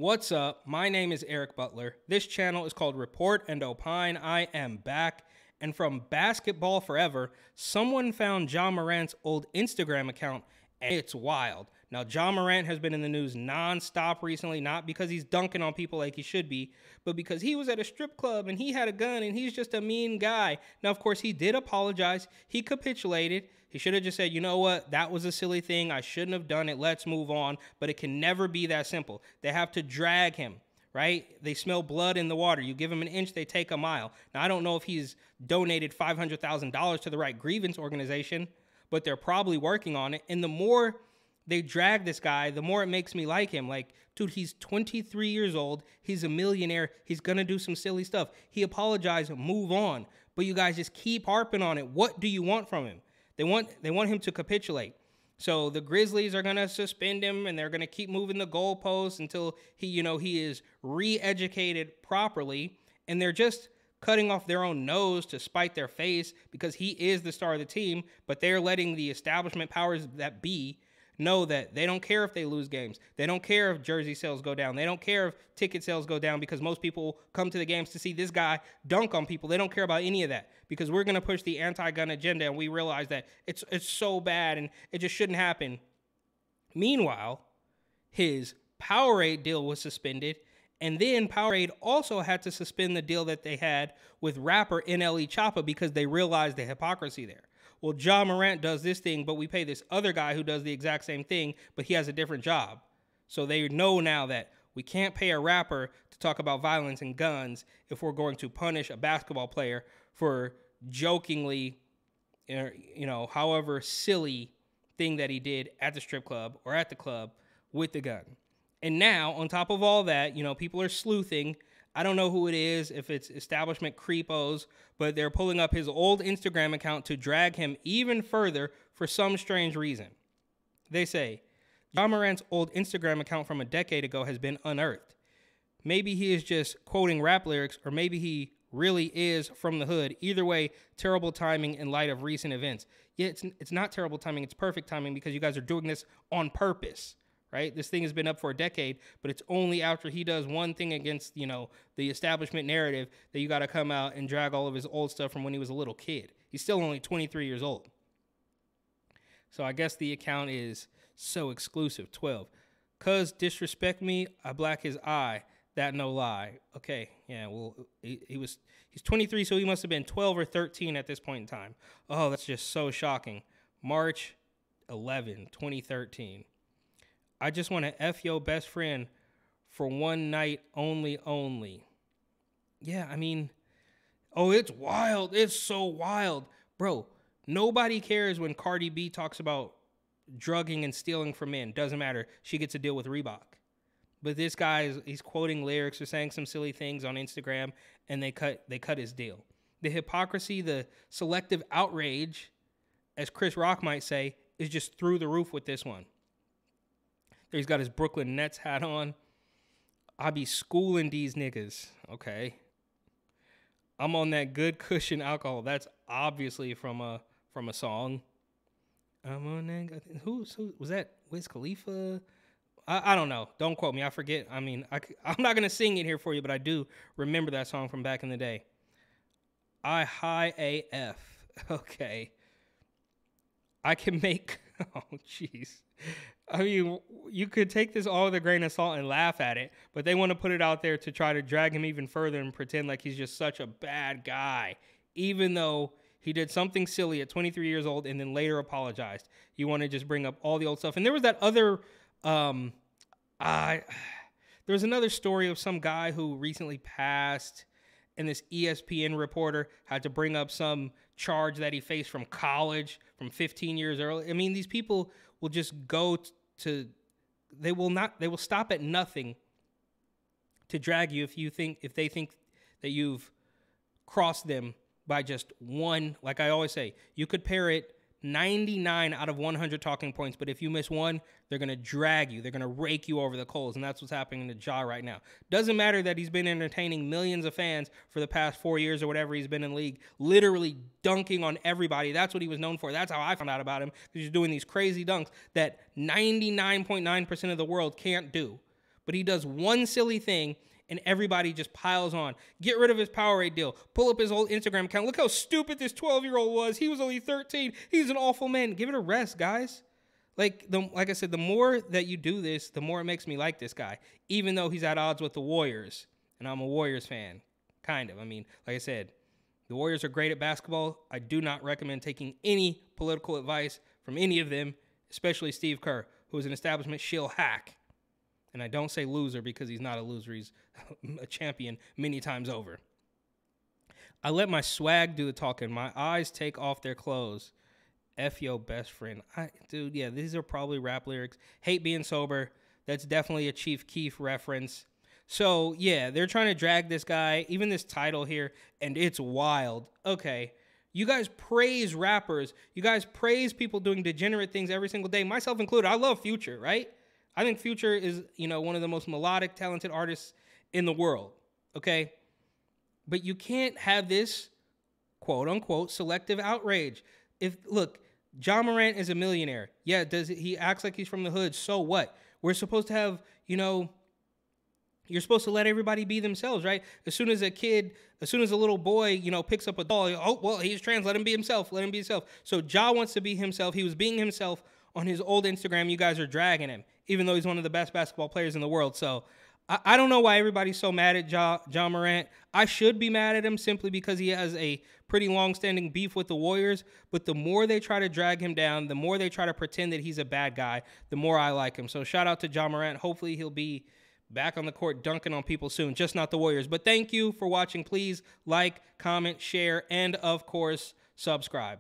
What's up? My name is Eric Butler. This channel is called Report and Opine. I am back. And from Basketball Forever, someone found Ja Morant's old Instagram account, and it's wild. Now, Ja Morant has been in the news nonstop recently, not because he's dunking on people like he should be, but because he was at a strip club and he had a gun and he's just a mean guy. Now, of course, he did apologize. He capitulated. He should have just said, you know what, that was a silly thing. I shouldn't have done it. Let's move on. But it can never be that simple. They have to drag him, right? They smell blood in the water. You give him an inch, they take a mile. Now, I don't know if he's donated $500,000 to the right grievance organization, but they're probably working on it. And the more they drag this guy, the more it makes me like him. Like, dude, he's 23 years old. He's a millionaire. He's going to do some silly stuff. He apologized, move on. But you guys just keep harping on it. What do you want from him? They want him to capitulate. So the Grizzlies are going to suspend him, and they're going to keep moving the goalposts until he is re-educated properly. And they're just cutting off their own nose to spite their face because he is the star of the team, but they're letting the establishment powers that be know that they don't care if they lose games. They don't care if jersey sales go down. They don't care if ticket sales go down because most people come to the games to see this guy dunk on people. They don't care about any of that because we're going to push the anti-gun agenda, and we realize that it's so bad and it just shouldn't happen. Meanwhile, his Powerade deal was suspended, and then Powerade also had to suspend the deal that they had with rapper NLE Choppa because they realized the hypocrisy there. Well, Ja Morant does this thing, but we pay this other guy who does the exact same thing, but he has a different job. So they know now that we can't pay a rapper to talk about violence and guns if we're going to punish a basketball player for jokingly, however silly thing that he did at the strip club or at the club with the gun. And now, on top of all that, people are sleuthing. I don't know who it is, if it's establishment creepos, but they're pulling up his old Instagram account to drag him even further for some strange reason. They say, Ja Morant's old Instagram account from a decade ago has been unearthed. Maybe he is just quoting rap lyrics, or maybe he really is from the hood. Either way, terrible timing in light of recent events. Yeah, it's not terrible timing, it's perfect timing because you guys are doing this on purpose. Right? This thing has been up for a decade, but it's only after he does one thing against, the establishment narrative that you got to come out and drag all of his old stuff from when he was a little kid. He's still only 23 years old. So I guess the account is so exclusive, 12. Cuz disrespect me, I black his eye. That no lie. Okay, yeah, well, he's 23, so he must have been 12 or 13 at this point in time. Oh, that's just so shocking. March 11, 2013. I just want to F your best friend for one night only. Yeah, I mean, it's wild. It's so wild. Bro, nobody cares when Cardi B talks about drugging and stealing from men. Doesn't matter. She gets a deal with Reebok. But this guy, he's quoting lyrics or saying some silly things on Instagram, and they cut his deal. The hypocrisy, the selective outrage, as Chris Rock might say, is just through the roof with this one. He's got his Brooklyn Nets hat on. I be schooling these niggas, okay? I'm on that good cushion alcohol. That's obviously from a song. I'm on that. Who was that? Wiz Khalifa? I don't know. Don't quote me. I forget. I mean, I'm not gonna sing it here for you, but I do remember that song from back in the day. I high AF. Okay. I can make. Oh, jeez. I mean, you could take this all with a grain of salt and laugh at it, but they want to put it out there to try to drag him even further and pretend like he's just such a bad guy, even though he did something silly at 23 years old and then later apologized. You want to just bring up all the old stuff. And there was that other, there was another story of some guy who recently passed, and this ESPN reporter had to bring up some charge that he faced from college from 15 years early. I mean, these people will just go to, they will stop at nothing to drag you if they think that you've crossed them by just one. Like I always say, you could parrot 99 out of 100 talking points, but if you miss one, they're going to drag you. They're going to rake you over the coals, and that's what's happening to Ja right now. Doesn't matter that he's been entertaining millions of fans for the past 4 years or whatever he's been in the league, literally dunking on everybody. That's what he was known for. That's how I found out about him, because he's doing these crazy dunks that 99.9% of the world can't do. but he does one silly thing and everybody just piles on. Get rid of his Powerade deal. Pull up his old Instagram account. Look how stupid this 12-year-old was. He was only 13. He's an awful man. Give it a rest, guys. Like I said, the more that you do this, the more it makes me like this guy, even though he's at odds with the Warriors. And I'm a Warriors fan, kind of. I mean, like I said, the Warriors are great at basketball. I do not recommend taking any political advice from any of them, especially Steve Kerr, who is an establishment shill hack. And I don't say loser because he's not a loser. He's a champion many times over. I let my swag do the talking. My eyes take off their clothes. F yo best friend. Dude, yeah, these are probably rap lyrics. Hate being sober. That's definitely a Chief Keef reference. So, yeah, they're trying to drag this guy, even this title here, and it's wild. Okay, you guys praise rappers. You guys praise people doing degenerate things every single day, myself included. I love Future, right? I think Future is, one of the most melodic, talented artists in the world, okay? But you can't have this, quote-unquote, selective outrage. Look, Ja Morant is a millionaire. Yeah, he acts like he's from the hood. So what? We're supposed to have, you're supposed to let everybody be themselves, right? As soon as a little boy, picks up a doll, oh, well, he's trans, let him be himself, let him be himself. So Ja wants to be himself. He was being himself on his old Instagram. You guys are dragging him, even though he's one of the best basketball players in the world. So I don't know why everybody's so mad at Ja Morant. I should be mad at him simply because he has a pretty long-standing beef with the Warriors. But the more they try to drag him down, the more they try to pretend that he's a bad guy, the more I like him. So shout out to Ja Morant. Hopefully he'll be back on the court dunking on people soon, just not the Warriors. But thank you for watching. Please like, comment, share, and, of course, subscribe.